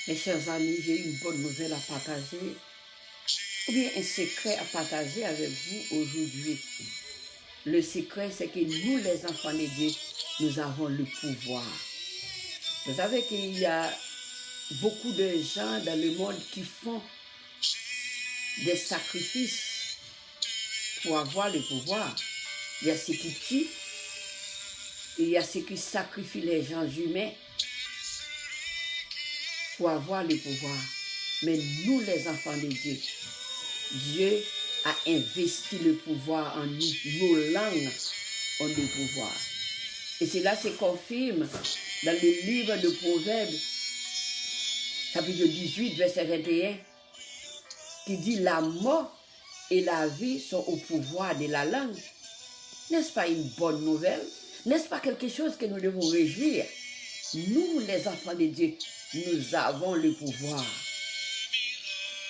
Mes chers amis, j'ai une bonne nouvelle à partager, ou bien un secret à partager avec vous aujourd'hui. Le secret, c'est que nous, les enfants de Dieu, nous avons le pouvoir. Vous savez qu'il y a beaucoup de gens dans le monde qui font des sacrifices pour avoir le pouvoir. Il y a ceux qui tuent, il y a ceux qui sacrifient les gens humains pour avoir le pouvoir. Mais nous, les enfants de Dieu, Dieu a investi le pouvoir en nous. Nos langues ont le pouvoir. Et cela se confirme dans le livre de Proverbes, chapitre 18, verset 21, qui dit « La mort et la vie sont au pouvoir de la langue ». N'est-ce pas une bonne nouvelle? N'est-ce pas quelque chose que nous devons réjouir? Nous, les enfants de Dieu, nous avons le pouvoir.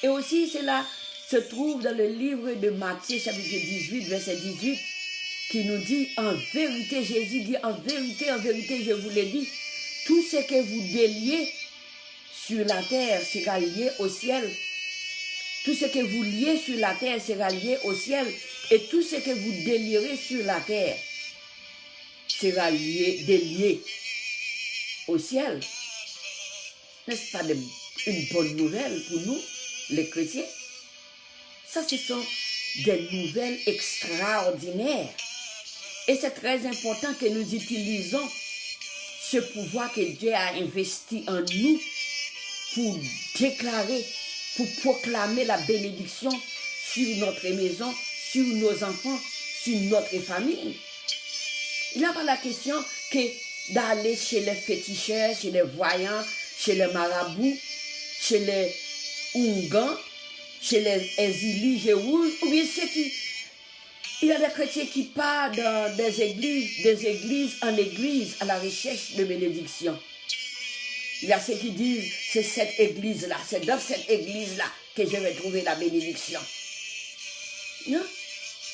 Et aussi, cela se trouve dans le livre de Matthieu, chapitre 18, verset 18, qui nous dit, en vérité, Jésus dit, en vérité, je vous l'ai dit, tout ce que vous déliez sur la terre sera lié au ciel. Tout ce que vous liez sur la terre sera lié au ciel. Et tout ce que vous délierez sur la terre sera délié au ciel. N'est-ce pas une bonne nouvelle pour nous, les chrétiens? Ça, ce sont des nouvelles extraordinaires. Et c'est très important que nous utilisons ce pouvoir que Dieu a investi en nous pour déclarer, pour proclamer la bénédiction sur notre maison, sur nos enfants, sur notre famille. Il n'y a pas la question que d'aller chez les féticheurs, chez les voyants, chez les marabouts, chez les Oungans, chez les Ezilis, Jéhouj, ou bien ceux qui... Il y a des chrétiens qui partent dans des églises en église à la recherche de bénédiction. Il y a ceux qui disent, c'est cette église-là, c'est dans cette église-là que je vais trouver la bénédiction. Non,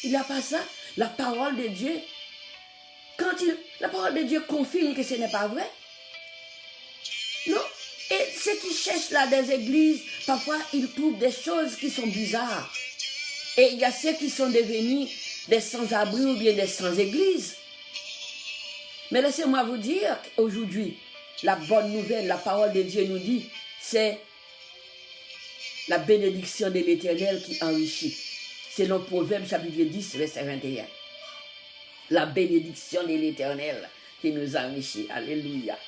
il n'y a pas ça. La parole de Dieu, la parole de Dieu confirme que ce n'est pas vrai. Non. Et ceux qui cherchent là des églises, parfois ils trouvent des choses qui sont bizarres. Et il y a ceux qui sont devenus des sans-abri ou bien des sans-église. Mais laissez-moi vous dire qu'aujourd'hui, la bonne nouvelle, la parole de Dieu nous dit, c'est la bénédiction de l'Éternel qui enrichit. Selon Proverbe chapitre 10, verset 21. La bénédiction de l'Éternel qui nous enrichit. Alléluia.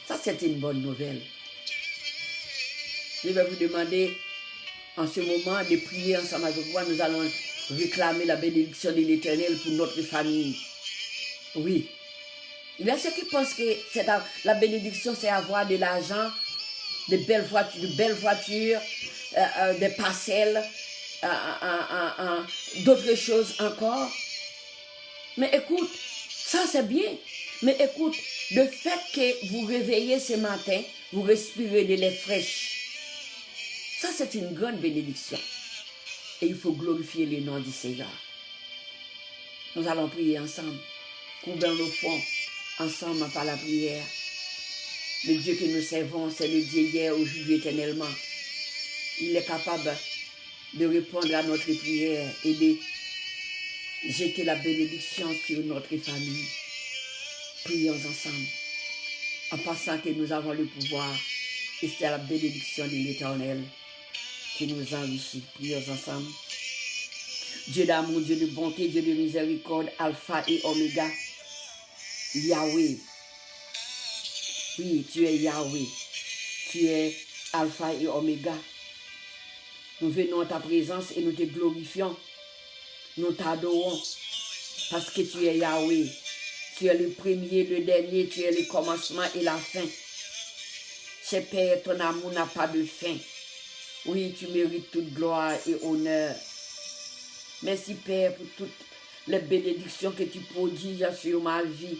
Ça, c'est une bonne nouvelle. Je vais vous demander en ce moment de prier ensemble avec moi. Nous allons réclamer la bénédiction de l'Éternel pour notre famille. Oui. Il y a ceux qui pensent que la bénédiction, c'est avoir de l'argent, de belles voitures, des parcelles, d'autres choses encore. Mais écoute, ça c'est bien. Mais écoute, le fait que vous réveillez ce matin, vous respirez de l'air fraîche. Ça, c'est une grande bénédiction. Et il faut glorifier le nom du Seigneur. Nous allons prier ensemble. Couvrons nos fonds ensemble par la prière. Le Dieu que nous servons, c'est le Dieu hier, aujourd'hui, éternellement. Il est capable de répondre à notre prière et de jeter la bénédiction sur notre famille. Prions ensemble. En pensant que nous avons le pouvoir. Et c'est la bénédiction de l'Éternel qui nous enrichit. Prions ensemble. Dieu d'amour, Dieu de bonté, Dieu de miséricorde, Alpha et Oméga, Yahweh. Oui, tu es Yahweh. Tu es Alpha et Oméga. Nous venons à ta présence et nous te glorifions. Nous t'adorons parce que tu es Yahweh. Tu es le premier, le dernier, tu es le commencement et la fin. Cher Père, ton amour n'a pas de fin. Oui, tu mérites toute gloire et honneur. Merci Père pour toutes les bénédictions que tu prodiges sur ma vie.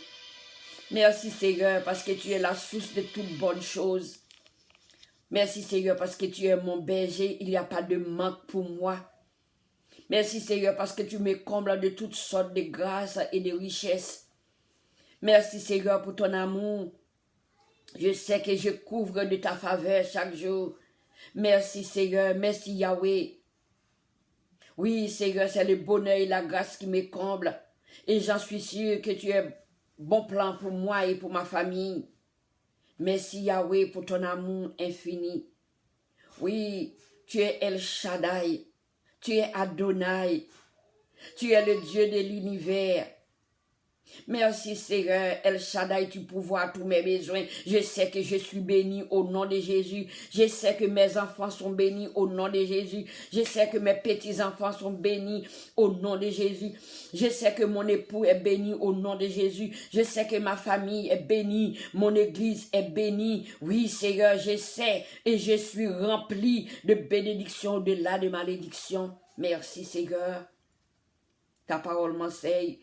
Merci Seigneur parce que tu es la source de toutes bonnes choses. Merci Seigneur parce que tu es mon berger, il n'y a pas de manque pour moi. Merci Seigneur parce que tu me combles de toutes sortes de grâces et de richesses. Merci Seigneur pour ton amour Je sais que je couvre de ta faveur chaque jour. Merci Seigneur, merci Yahweh. Oui Seigneur, c'est le bonheur et la grâce qui me comblent. Et j'en suis sûr que tu as bon plan pour moi et pour ma famille. Merci Yahweh pour ton amour infini. Oui, tu es El Shaddai, tu es Adonai, tu es le Dieu de l'univers. Merci Seigneur, El Shaddai, tu pourvois tous mes besoins. Je sais que je suis béni au nom de Jésus. Je sais que mes enfants sont bénis au nom de Jésus. Je sais que mes petits-enfants sont bénis au nom de Jésus. Je sais que mon époux est béni au nom de Jésus. Je sais que ma famille est bénie. Mon église est bénie. Oui Seigneur, je sais et je suis rempli de bénédictions au-delà de malédictions. Merci Seigneur. Ta parole m'enseigne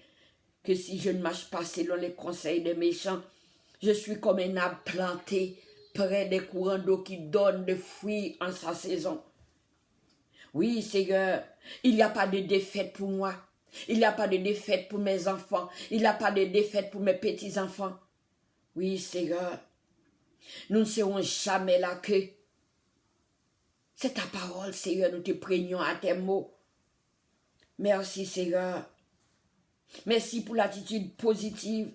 que si je ne marche pas selon les conseils des méchants, je suis comme un arbre planté près des courants d'eau qui donne des fruits en sa saison. Oui, Seigneur, il n'y a pas de défaite pour moi. Il n'y a pas de défaite pour mes enfants. Il n'y a pas de défaite pour mes petits-enfants. Oui, Seigneur, nous ne serons jamais là que. C'est ta parole, Seigneur, nous te prenions à tes mots. Merci, Seigneur. Merci pour l'attitude positive.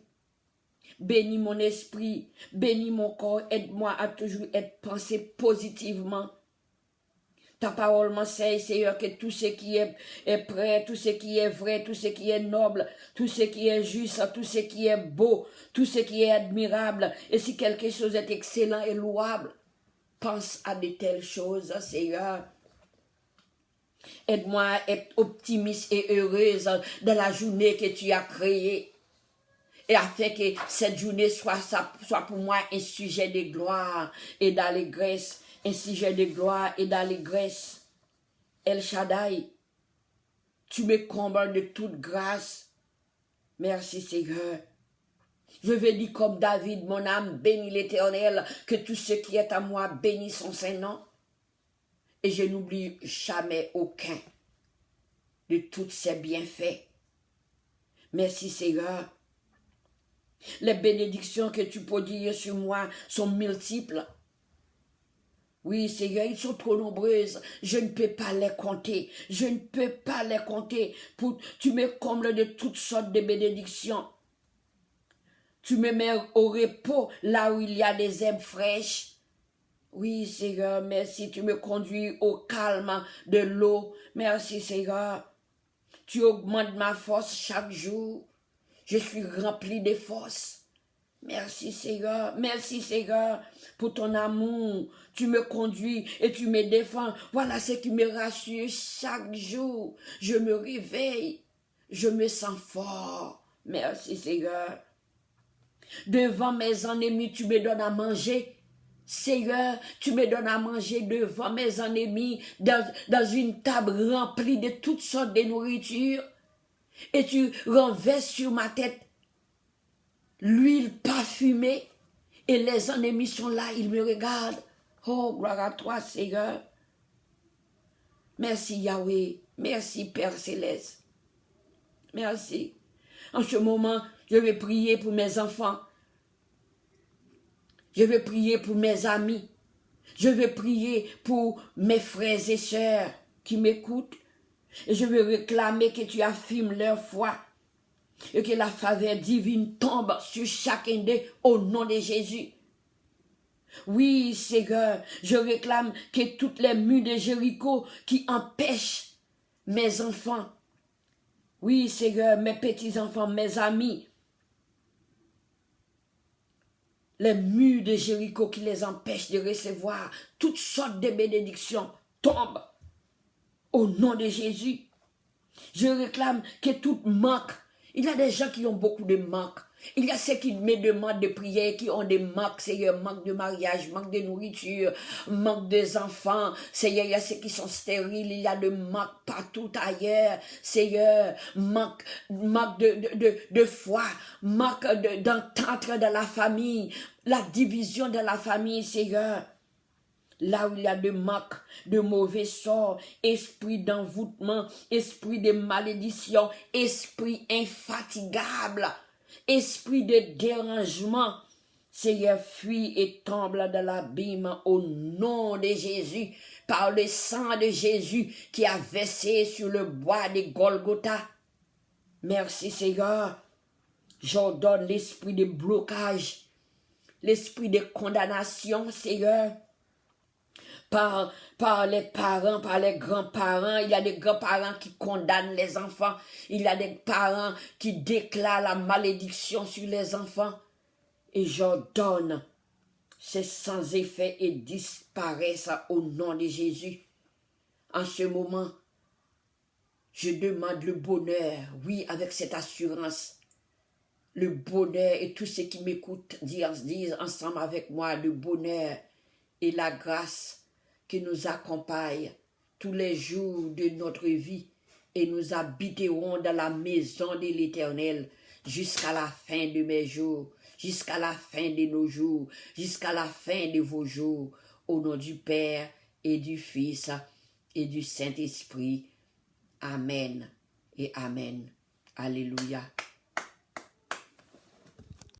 Bénis mon esprit, bénis mon corps, aide-moi à toujours être pensé positivement. Ta parole m'enseigne, Seigneur, que tout ce qui est prêt, tout ce qui est vrai, tout ce qui est noble, tout ce qui est juste, tout ce qui est beau, tout ce qui est admirable, et si quelque chose est excellent et louable, pense à de telles choses, Seigneur. Aide-moi à être optimiste et heureuse dans la journée que tu as créée. Et afin que cette journée soit pour moi un sujet de gloire et d'allégresse. Un sujet de gloire et d'allégresse. El Shaddai, tu me combles de toute grâce. Merci Seigneur. Je veux dire comme David, mon âme bénit l'Éternel, que tout ce qui est à moi bénit son Saint-Nom. Et je n'oublie jamais aucun de tous ses bienfaits. Merci Seigneur. Les bénédictions que tu prodigues sur moi sont multiples. Oui Seigneur, ils sont trop nombreuses. Je ne peux pas les compter. Je ne peux pas les compter. Tu me combles de toutes sortes de bénédictions. Tu me mets au repos là où il y a des herbes fraîches. Oui, Seigneur, merci. Tu me conduis au calme de l'eau. Merci, Seigneur. Tu augmentes ma force chaque jour. Je suis rempli de force. Merci, Seigneur. Merci, Seigneur, pour ton amour. Tu me conduis et tu me défends. Voilà ce qui me rassure chaque jour. Je me réveille. Je me sens fort. Merci, Seigneur. Devant mes ennemis, tu me donnes à manger. Seigneur, tu me donnes à manger devant mes ennemis dans une table remplie de toutes sortes de nourriture. Et tu renverses sur ma tête l'huile parfumée. Et les ennemis sont là, ils me regardent. Oh, gloire à toi, Seigneur. Merci, Yahweh. Merci, Père Céleste. Merci. En ce moment, je vais prier pour mes enfants. Je vais prier pour mes amis. Je vais prier pour mes frères et sœurs qui m'écoutent. Et je vais réclamer que tu affirmes leur foi. Et que la faveur divine tombe sur chacun d'eux au nom de Jésus. Oui, Seigneur, je réclame que toutes les murs de Jéricho qui empêchent mes enfants, oui, Seigneur, mes petits-enfants, mes amis, les murs de Jéricho qui les empêchent de recevoir toutes sortes de bénédictions tombent au nom de Jésus. Je réclame que tout manque. Il y a des gens qui ont beaucoup de manques. Il y a ceux qui me demandent de prier, qui ont des manques, Seigneur, manque de mariage, manque de nourriture, manque des enfants. Seigneur, il y a ceux qui sont stériles, il y a de manque partout ailleurs. Seigneur, manque de foi, manque d'entente dans la famille, la division dans la famille, Seigneur. Là où il y a de manque, de mauvais sorts, esprit d'envoûtement, esprit de malédiction, esprit infatigable, esprit de dérangement. Seigneur, fuis et tombe dans l'abîme au nom de Jésus, par le sang de Jésus qui a versé sur le bois de Golgotha. Merci Seigneur. J'ordonne l'esprit de blocage, l'esprit de condamnation, Seigneur, par les parents, par les grands-parents. Il y a des grands-parents qui condamnent les enfants. Il y a des parents qui déclarent la malédiction sur les enfants. Et j'ordonne c'est sans effet et disparaissent au nom de Jésus. En ce moment, je demande le bonheur, oui, avec cette assurance. Le bonheur, et tous ceux qui m'écoutent disent ensemble avec moi, le bonheur et la grâce qui nous accompagne tous les jours de notre vie, et nous habiterons dans la maison de l'Éternel jusqu'à la fin de mes jours, jusqu'à la fin de nos jours, jusqu'à la fin de vos jours, au nom du Père et du Fils et du Saint-Esprit. Amen et Amen. Alléluia.